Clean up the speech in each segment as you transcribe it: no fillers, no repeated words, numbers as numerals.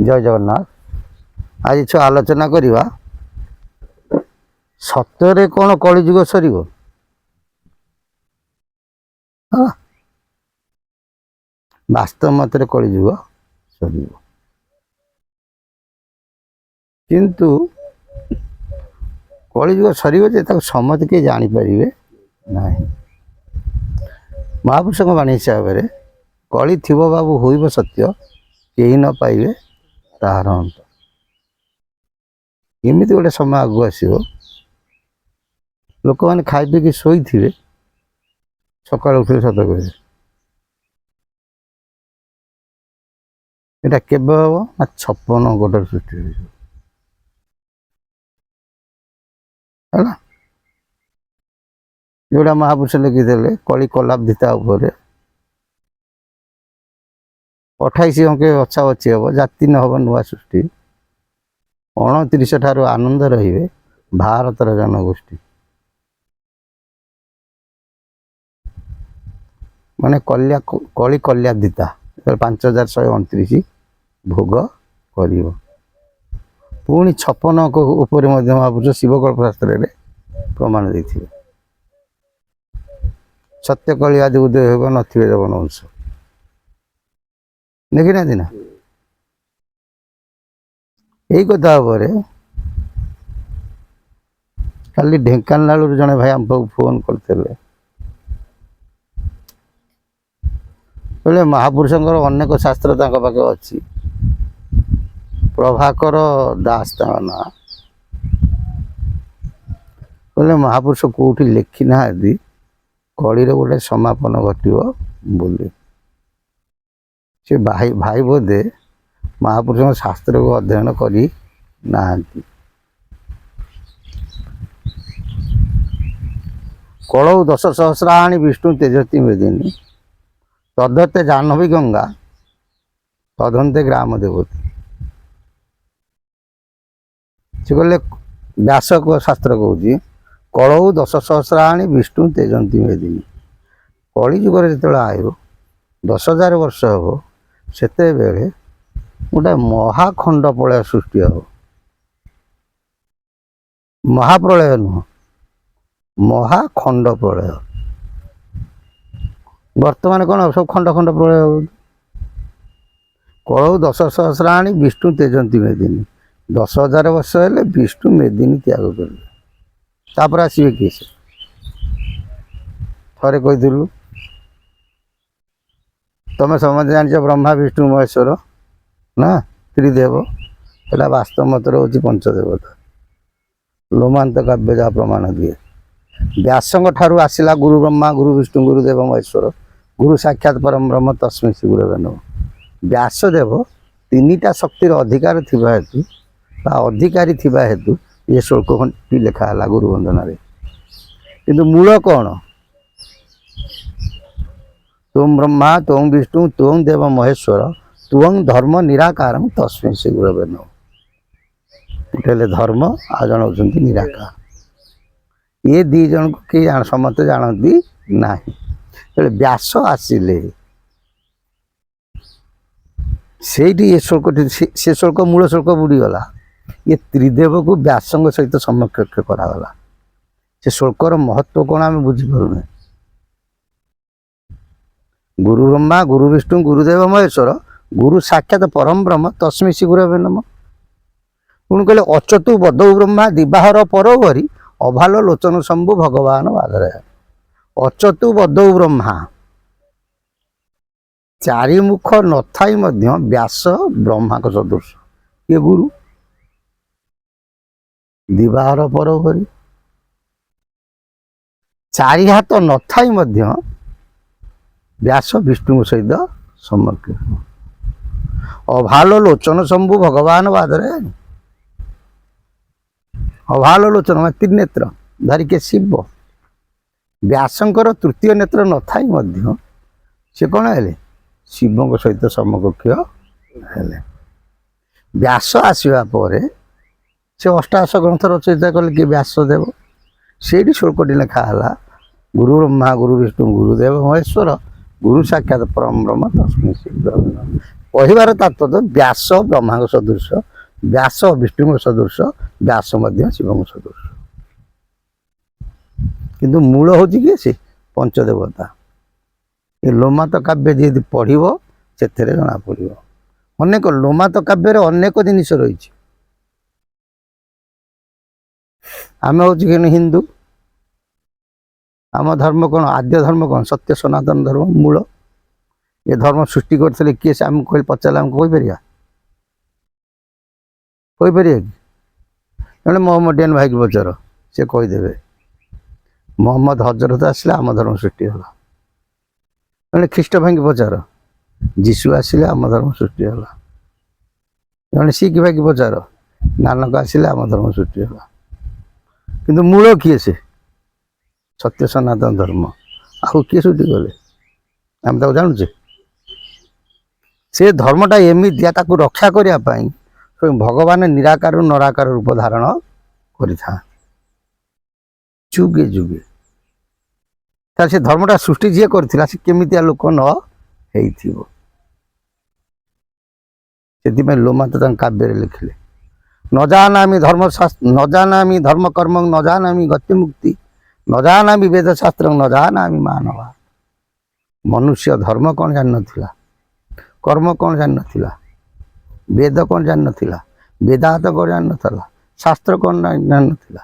जय जगन्नाथ। आज छुआ आलोचना करवा सत्य कौन कलिजुग सर वास्तव मत कलिजुग सर किंतु कलिजुग सर समझ के जापर ना महापुरुष वाणी हिसाब से कली थी बाबू हो सत्य कहीं न पाइबे तार अंत एमती गोटे समय आगू आसो लोक मैंने खाई पी शोई थे सका उठे सत कह यहाँ के हम ना 56 गोटर सृष्टि है जोड़ा महापुरुष लिखिदे कली कलाब्धिता 28 अंके बछा बची हम जाति न हम नुआ सृष्टि 29 ठारू आनंद रे भारतर जनगोष्ठी माने कल्या कली कल्यादिता 5129 भोग कर पुणी 56 अंक उपर महापुरुष शिवकल्प शास्त्र प्रमाण देते सत्य कली आदि उदय हो नथिबे जवन वंश देखी ना दिना यही कथा खाली ढेंकानाल जड़े भाई आम फोन करते महापुरुषंकर अनेक शास्त्र पाखे अच्छी प्रभाकर दास ना बोले महापुरुष कौटी लिखी ना कलीर गोटे समापन घटो बोली से भाई भाई बोधे महापुरुषों शास्त्र को अध्ययन करी नाहंती कलौ 10 सहस्राणी विष्णु तेजती मेदिनी तदते जाह्नवी गंगा तदंते ग्राम देवती से कहले व्यास शास्त्र कहूँ कलौ 10 सहस्राणी विष्णु तेजती मेदिनी कली जुग जो आयु 10,000 वर्ष हम सेते बेले गोटे महाखंड प्रलय सृष्टि हम महाप्रलय नुह महाखंड प्रलय वर्तमान कौन सब खंड खंड प्रलय हो कलौ 10 सहस्राणी विष्णु तेजती मेदिनी 10,000 वर्ष हेले विष्णु मेदिनी त्याग कर आसवे किए से थे कहीलु तुम्हें समझ जान ब्रह्मा विष्णु महेश्वर ना त्रिदेव एटा वास्तव मत हूँ पंचदेवता लोमांत काव्य जहाँ प्रमाण दिए व्यासंग ठारू आसला गुरु ब्रह्मा गुरु विष्णु गुरुदेव महेश्वर गुरु साक्षात परम ब्रह्म तस्मै श्री गुरवे नमः व्यासदेव 3टा शक्तिर अधिकार थिबा हेतु अधिकारी थिबा हेतु ये श्लोक खंडी लेखाला गुरु वंदन किंतु मूल कौन तुम ब्रह्मा तुम विष्णु तुम देव महेश्वर तुम धर्म निराकार तस्मै श्री गुरवे नमः गोटे धर्म आ जन होती निराकार ये दी जन को कि समस्त जानती ना व्यास आसिले से ये श्लोक से श्लोक मूल श्लोक बुड़ीगला ये त्रिदेव को व्यासंग सहित समकक्ष करागला से श्लोकर महत्व कौन आम बुझीपारे गुरु ब्रह्मा गुरु विष्णु गुरुदेव महेश्वर गुरु साक्षात परम ब्रह्म तस्मै श्री गुरवे नमः पुणी कहले अचतु बदौ ब्रह्मा दिबाहर परोवरी अभाल लोचन शंभु भगवान बाधरे अचतु बदौ ब्रह्मा चारिमुख नथाई मध्य व्यास ब्रह्मा को सदृश ये गुरु दिबाहर परोवरी चारि हाथ नथाई मध्य व्यास विष्णु सहित समकक्ष अभाल लोचन शंभु भगवान बाधरे अभाल लोचन त्रिनेत्र धारिके शिव व्यासंकर तृतीय नेत्र नथाई मध्य से कौन है शिव सहित समकक्ष हेले व्यास आसवा पर से 88 ग्रंथ रचयिता कले कि व्यासदेव से श्लोकटी लेखाला गुरु ब्रह्मा गुरु विष्णु गुरुदेव महेश्वर गुरु साक्षात परम ब्रह्म तस्मै श्री गुरवे नमः କହିବାର ତାତ୍ପର୍ଯ୍ୟ ବ୍ୟାସ ବ୍ରହ୍ମାଙ୍କ ସଦୃଶ, ବ୍ୟାସ ବିଷ୍ଣୁଙ୍କ ସଦୃଶ, ବ୍ୟାସ ମଧ୍ୟ ଶିବଙ୍କ ସଦୃଶ। କିନ୍ତୁ ମୂଳ ହେଉଛି କିଏ? ସେ ପଞ୍ଚଦେବତା। ଏ ଲୋମାତ କାବ୍ୟ ଯଦି ପଢ଼ିବ ସେଥିରେ ଜଣାପଡ଼ିବ। ଅନେକ ଲୋମାତ କାବ୍ୟରେ ଅନେକ ଜିନିଷ ରହିଛି। ଆମେ ହେଉଛି କିନ୍ତୁ ହିନ୍ଦୁ, ଆମ ଧର୍ମ କ'ଣ? ଆଦ୍ୟ ଧର୍ମ କ'ଣ? ସତ୍ୟ ସନାତନ ଧର୍ମ ମୂଳ। ଏ ଧର୍ମ ସୃଷ୍ଟି କରିଥିଲେ କିଏ? ସେ ଆମକୁ ପଚାରିଲେ ଆମକୁ କହିପାରିବା? କହିପାରିବା କି? ଜଣେ ମହମ୍ମଦିଆନ ଭାଇକି ପଚାର, ସେ କହିଦେବେ। ମହମ୍ମଦ ହଜରତ ଆସିଲେ ଆମ ଧର୍ମ ସୃଷ୍ଟି ହେଲା। ଜଣେ ଖ୍ରୀଷ୍ଟ ଭାଇକି ପଚାର, ଯୀଶୁ ଆସିଲେ ଆମ ଧର୍ମ ସୃଷ୍ଟି ହେଲା। ଜଣେ ଶିଖ ଭାଇକି ପଚାର, ନାନକ ଆସିଲେ ଆମ ଧର୍ମ ସୃଷ୍ଟି ହେଲା। କିନ୍ତୁ ମୂଳ କିଏ? ସେ ସତ୍ୟ ସନାତନ ଧର୍ମ। ଆଉ କିଏ ସୃଷ୍ଟି କଲେ? ଆମେ ତାକୁ ଜାଣୁଛେ? ସେ ଧର୍ମଟା ଏମିତିଆ, ତାକୁ ରକ୍ଷା କରିବା ପାଇଁ ଭଗବାନ ନିରାକାରରୁ ନରାକାର ରୂପ ଧାରଣ କରିଥାନ୍ତି ଯୁଗେ ଯୁଗେ। ତାହେଲେ ସେ ଧର୍ମଟା ସୃଷ୍ଟି ଯିଏ କରିଥିଲା ସେ କେମିତିଆ ଲୋକ ନ ହେଇଥିବ? ସେଥିପାଇଁ ଲୋମାତ ତାଙ୍କ କାବ୍ୟରେ ଲେଖିଲେ, ନ ଜାନାମି ଧର୍ମ କର୍ମ ନ ଜାନାମି ଗତି ମୁକ୍ତି, ନ ଜାନାମି ବେଦ ଶାସ୍ତ୍ର ନ ଜାନାମି ମାନବା। ମନୁଷ୍ୟ ଧର୍ମ କ'ଣ ଜାଣିନଥିଲା, କର୍ମ କ'ଣ ଜାଣିନଥିଲା, ବେଦ କ'ଣ ଜାଣିନଥିଲା, ବେଦାନ୍ତ କ'ଣ ଜାଣିନଥିଲା, ଶାସ୍ତ୍ର କ'ଣ ଜାଣିନଥିଲା।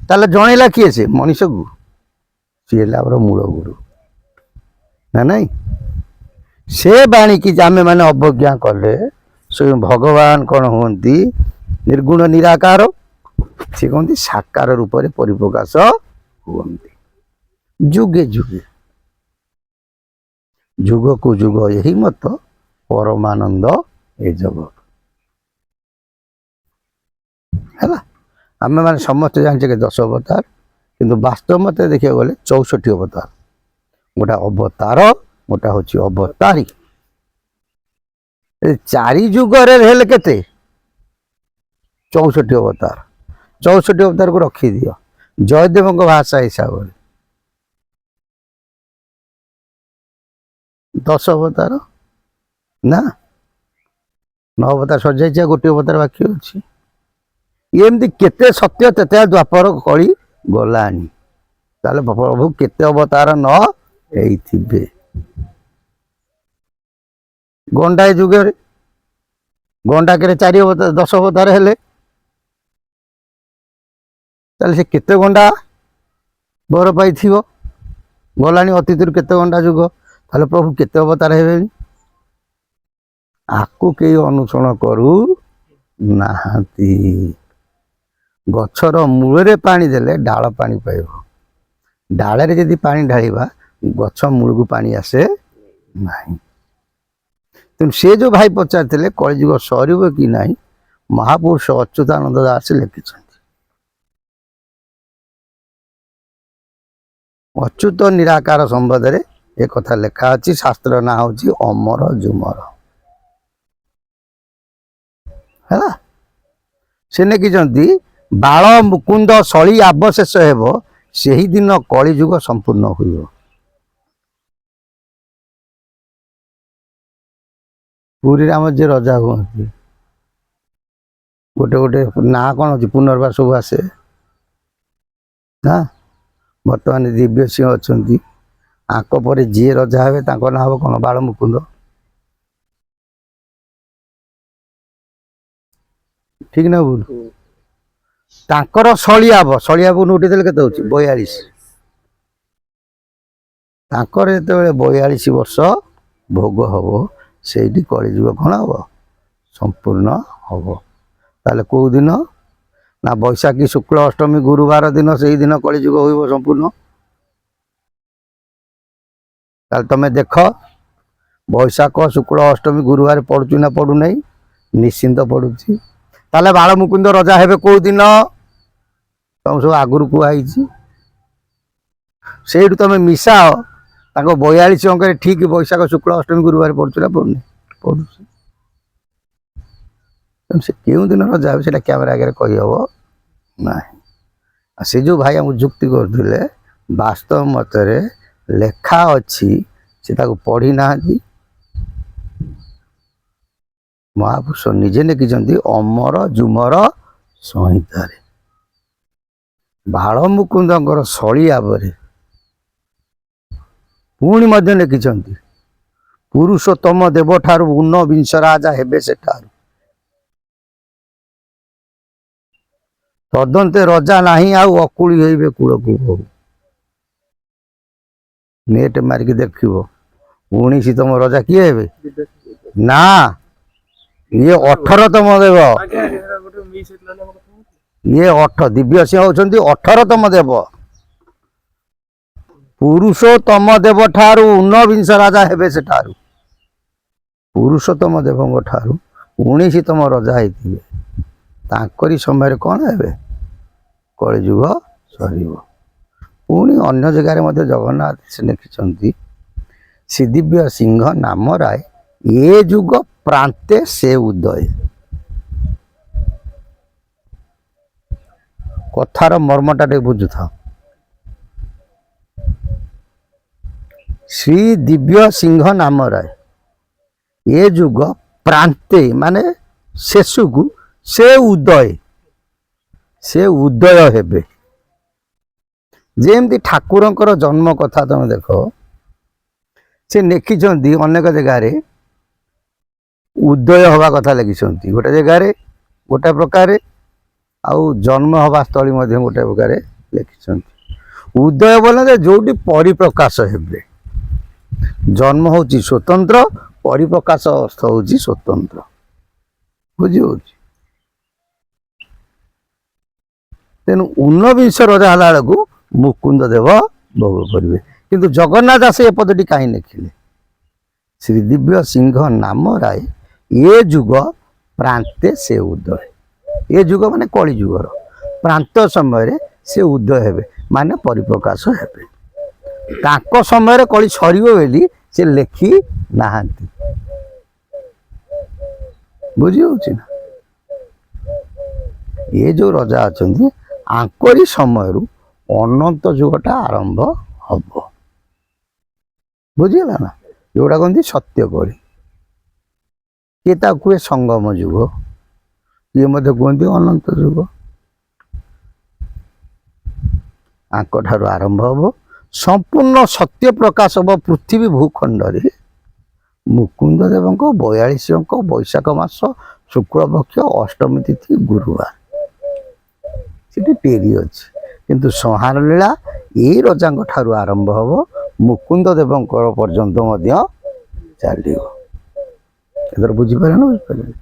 ତାହେଲେ ଜଣେଇଲା କିଏ? ସେ ମଣିଷକୁ। ସିଏ ହେଲା ଆମର ମୂଳ ଗୁରୁ ନା ନାଇଁ? ସେ ବାଣୀକି ଆମେ ମାନେ ଅବଜ୍ଞା କଲେ ସ୍ୱୟଂ ଭଗବାନ କ'ଣ ହୁଅନ୍ତି? ନିର୍ଗୁଣ ନିରାକାର। ସେ କହନ୍ତି ସାକାର ରୂପରେ ପରିପ୍ରକାଶ ହୁଅନ୍ତି ଯୁଗେ ଯୁଗେ। ଯୁଗକୁ ଯୁଗ ଏହି ମତ, ପରମାନନ୍ଦ ଏ ଜଗତ। ହେଲା, ଆମେ ମାନେ ସମସ୍ତେ ଜାଣିଛେ କି 10 ଅବତାର, କିନ୍ତୁ ବାସ୍ତବ ମତେ ଦେଖିବାକୁ ଗଲେ 64 ଅବତାର। ଗୋଟା ଅବତାର, ଗୋଟା ହେଉଛି ଅବତାରୀ। 4 ଯୁଗରେ ହେଲେ କେତେ? 64 ଅବତାର। 64 ଅବତାରକୁ ରଖିଦିଅ ଜୟଦେବଙ୍କ ଭାଷା ହିସାବରେ 10 ଅବତାର ନା? 9 ଅବତାର ସରିଯାଇଛି, ଗୋଟିଏ ଅବତାର ବାକି ଅଛି। ଏମିତି କେତେ ସତ୍ୟ ତେତେ ଦ୍ୱାପର କଳି ଗଲାଣି। ତାହେଲେ ପ୍ରଭୁ କେତେ ଅବତାର ନ ହେଇଥିବେ? ଗଣ୍ଡାଏ ଯୁଗରେ ଗଣ୍ଡାକରେ 4 ଅବତାର 10 ଅବତାର ହେଲେ, ତାହେଲେ ସେ କେତେ ଗଣ୍ଡା ବର ପାଇଥିବ? ଗଲାଣି ଅତୀତରୁ କେତେ ଗଣ୍ଡା ଯୁଗ। ତାହେଲେ ପ୍ରଭୁ କେତେ ଅବତାର ହେବେଣି? ଆକୁ କେହି ଅନୁସରଣ କରୁ ନାହାନ୍ତି। ଗଛର ମୂଳରେ ପାଣି ଦେଲେ ଡାଳ ପାଣି ପାଇବ, ଡାଳରେ ଯଦି ପାଣି ଢାଳିବା ଗଛ ମୂଳକୁ ପାଣି ଆସେ ନାହିଁ। ତେଣୁ ସେ ଯେଉଁ ଭାଇ ପଚାରିଥିଲେ କଳିଯୁଗ ସରିବ କି ନାହିଁ, ମହାପୁରୁଷ ଅଚ୍ୟୁତାନନ୍ଦ ଦାସ ଲେଖିଛନ୍ତି। ଅଚ୍ୟୁତ ନିରାକାର ସମ୍ବନ୍ଧରେ ଏ କଥା ଲେଖା ଅଛି। ଶାସ୍ତ୍ର ନାଁ ହେଉଛି ଅମର ଜୁମର। ହେଲା, ସେ ଲେଖିଛନ୍ତି ବାଳ ମୁକୁନ୍ଦ ସଳି ଆବଶେଷ ହେବ, ସେହିଦିନ କଳିଯୁଗ ସମ୍ପୂର୍ଣ୍ଣ ହୋଇବ। ପୁରୀରେ ଆମର ଯିଏ ରଜା ହୁଅନ୍ତି, ଗୋଟେ ଗୋଟେ ନାଁ କ'ଣ ଅଛି? ପୁନର୍ବାର ସବୁ ଆସେ ନା? ବର୍ତ୍ତମାନ ଦିବ୍ୟ ସିଂହ ଅଛନ୍ତି, ଆଙ୍କ ପରେ ଯିଏ ରଜା ହେବେ ତାଙ୍କ ନାଁ ହେବ କ'ଣ? ବାଳ ମୁକୁନ୍ଦ। ଠିକ ନା ଭୁଲ? ତାଙ୍କର ସଳିଆବ, ସଳିଆବକୁ ଉଠେଇଦେଲେ କେତେ ହେଉଛି? 42। ତାଙ୍କର ଯେତେବେଳେ 42 ବର୍ଷ ଭୋଗ ହବ, ସେଇଠି କଳିଯୁଗ କ'ଣ ହବ? ସମ୍ପୂର୍ଣ୍ଣ ହବ। ତାହେଲେ କେଉଁ ଦିନ? ନା ବୈଶାଖୀ ଶୁକ୍ଳ ଅଷ୍ଟମୀ ଗୁରୁବାର ଦିନ, ସେଇଦିନ କଳିଯୁଗ ହୋଇବ ସମ୍ପୂର୍ଣ୍ଣ। ତାହେଲେ ତମେ ଦେଖ, ବୈଶାଖ ଶୁକ୍ଳ ଅଷ୍ଟମୀ ଗୁରୁବାର ପଡ଼ୁଛି ନା ପଡ଼ୁନାହିଁ? ନିଶ୍ଚିନ୍ତ ପଡ଼ୁଛି। ତାହେଲେ ବାଳମୁକୁନ୍ଦ ରଜା ହେବେ କେଉଁ ଦିନ? ତମ ସବୁ ଆଗରୁ କୁହାହେଇଛି। ସେଇଠୁ ତମେ ମିଶାଅ, ତାଙ୍କ 42 ଅଙ୍କରେ ଠିକ ବୈଶାଖ ଶୁକ୍ଳ ଅଷ୍ଟମୀ ଗୁରୁବାର ପଡ଼ୁଛି ନା ପଡ଼ୁନି? ପଡ଼ୁଛି। ସେ କେଉଁ ଦିନ ରଜା ହେବେ ସେଟା କ୍ୟାମେରା ଆଗରେ କହିହେବ ନାହିଁ। ଆଉ ସେ ଯେଉଁ ଭାଇ ଆମକୁ ଯୁକ୍ତି କରୁଥିଲେ, ବାସ୍ତବ ମତରେ ଲେଖା ଅଛି, ସେ ତାକୁ ପଢ଼ି ନାହାନ୍ତି। ମହାପୁରୁଷ ନିଜେ ଲେଖିଛନ୍ତି ଅମର ଜୁମର ସଂହିତାରେ। ବାଳ ମୁକୁନ୍ଦଙ୍କର ଶଳୀ ଭାବରେ ପୁଣି ମଧ୍ୟ ଲେଖିଛନ୍ତି ପୁରୁଷୋତ୍ତମ ଦେବଠାରୁ ଊନବିଂଶ ରାଜା ହେବେ ସେଠାରୁ। ତଦନ୍ତେ ରଜା ନାହିଁ ଆଉ ଅକୁଳି ହୋଇବେ କୂଳକୁ ବହୁ। ନେଟ୍ ମାରିକି ଦେଖିବ 19ତମ ରଜା କିଏ ହେବେ? ନା, ଇଏ 18ତମ ଦେବ। ଇଏ ଦିବ୍ୟ ସିଂହ ହଉଛନ୍ତି 18ତମ ଦେବ। ପୁରୁଷୋତ୍ତମ ଦେବ ଠାରୁ ଊନବିଂଶ ରାଜା ହେବେ ସେଠାରୁ। ପୁରୁଷୋତ୍ତମ ଦେବଙ୍କ ଠାରୁ 19ତମ ରଜା ହେଇଥିବେ। ତାଙ୍କରି ସମୟରେ କ'ଣ ହେବେ? କଳିଯୁଗ ସରିବ। ପୁଣି ଅନ୍ୟ ଜାଗାରେ ମଧ୍ୟ ଜଗନ୍ନାଥ ସେ ଲେଖିଛନ୍ତି ଶ୍ରୀଦିବ୍ୟ ସିଂହ ନାମ ରାୟ ଏ ଯୁଗ ପ୍ରାନ୍ତେ ସେ ଉଦୟ। କଥାର ମର୍ମଟା ଟିକେ ବୁଝୁଥାଅ। ଶ୍ରୀ ଦିବ୍ୟ ସିଂହ ନାମ ରାୟ ଏ ଯୁଗ ପ୍ରାନ୍ତେ ମାନେ ଶେଷକୁ ସେ ଉଦୟ ହେବେ। ଯେମିତି ଠାକୁରଙ୍କର ଜନ୍ମ କଥା ତମେ ଦେଖ, ସେ ଲେଖିଛନ୍ତି ଅନେକ ଜାଗାରେ ଉଦୟ ହବା କଥା ଲେଖିଛନ୍ତି ଗୋଟେ ଜାଗାରେ ଗୋଟେ ପ୍ରକାରେ, ଆଉ ଜନ୍ମ ହବା ସ୍ଥଳୀ ମଧ୍ୟ ଗୋଟେ ପ୍ରକାରେ ଲେଖିଛନ୍ତି। ଉଦୟ ବୋଲେ ଯୋଉଠି ପରିପ୍ରକାଶ ହେବେ। ଜନ୍ମ ହଉଛି ସ୍ୱତନ୍ତ୍ର, ପରିପ୍ରକାଶ ହଉଛି ସ୍ୱତନ୍ତ୍ର। ବୁଝି ହଉଛି? ତେଣୁ ଊନବିଂଶ ରଜା ହେଲା ବେଳକୁ ମୁକୁନ୍ଦ ଦେବ ଭୋଗ କରିବେ। କିନ୍ତୁ ଜଗନ୍ନାଥ ଦାସ ଏ ପଦଟି କାହିଁ ଲେଖିଲେ? ଶ୍ରୀଦିବ୍ୟ ସିଂହ ନାମ ରାୟ ଏ ଯୁଗ ପ୍ରାନ୍ତେ ସେ ଉଦୟ। ଏ ଯୁଗ ମାନେ କଳି ଯୁଗର ପ୍ରାନ୍ତ ସମୟରେ ସେ ଉଦୟ ହେବେ, ମାନେ ପରିପ୍ରକାଶ ହେବେ। ତାଙ୍କ ସମୟରେ କଳି ସରିବ ବୋଲି ସେ ଲେଖି ନାହାନ୍ତି। ବୁଝି ହଉଛି ନା? ଏ ଯୋଉ ରଜା ଅଛନ୍ତି ଆଙ୍କରି ସମୟରୁ ଅନନ୍ତ ଯୁଗଟା ଆରମ୍ଭ ହବ। ବୁଝିଗଲା ନା? ଯୋଉଟା କହନ୍ତି ସତ୍ୟ କଳି। କିଏ ତାକୁ କୁହେ ସଙ୍ଗମ ଯୁଗ, କିଏ ମଧ୍ୟ କୁହନ୍ତି ଅନନ୍ତ ଯୁଗ। ଆଙ୍କଠାରୁ ଆରମ୍ଭ ହବ, ସମ୍ପୂର୍ଣ୍ଣ ସତ୍ୟ ପ୍ରକାଶ ହବ ପୃଥିବୀ ଭୂଖଣ୍ଡରେ। ମୁକୁନ୍ଦ ଦେବଙ୍କ 42 ଅଙ୍କ ବୈଶାଖ ମାସ ଶୁକ୍ଳପକ୍ଷ ଅଷ୍ଟମୀ ତିଥି ଗୁରୁବାର। ସେଠି ଡେରି ଅଛି, କିନ୍ତୁ ସଂହାର ଲୀଳା ଏଇ ରଜାଙ୍କ ଠାରୁ ଆରମ୍ଭ ହବ, ମୁକୁନ୍ଦ ଦେବଙ୍କ ପର୍ଯ୍ୟନ୍ତ ମଧ୍ୟ ଚାଲିବ। ଏଥର ବୁଝିପାରିଲେ ନା? ବୁଝିପାରିଲେ?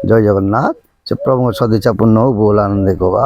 ଜୟ ଜଗନ୍ନାଥ। ସେ ପ୍ରଭୁଙ୍କ ସଦିଚ୍ଛା ପୂର୍ଣ୍ଣ ହଉ। ବୋଲ ଆନନ୍ଦ ଗୋବା।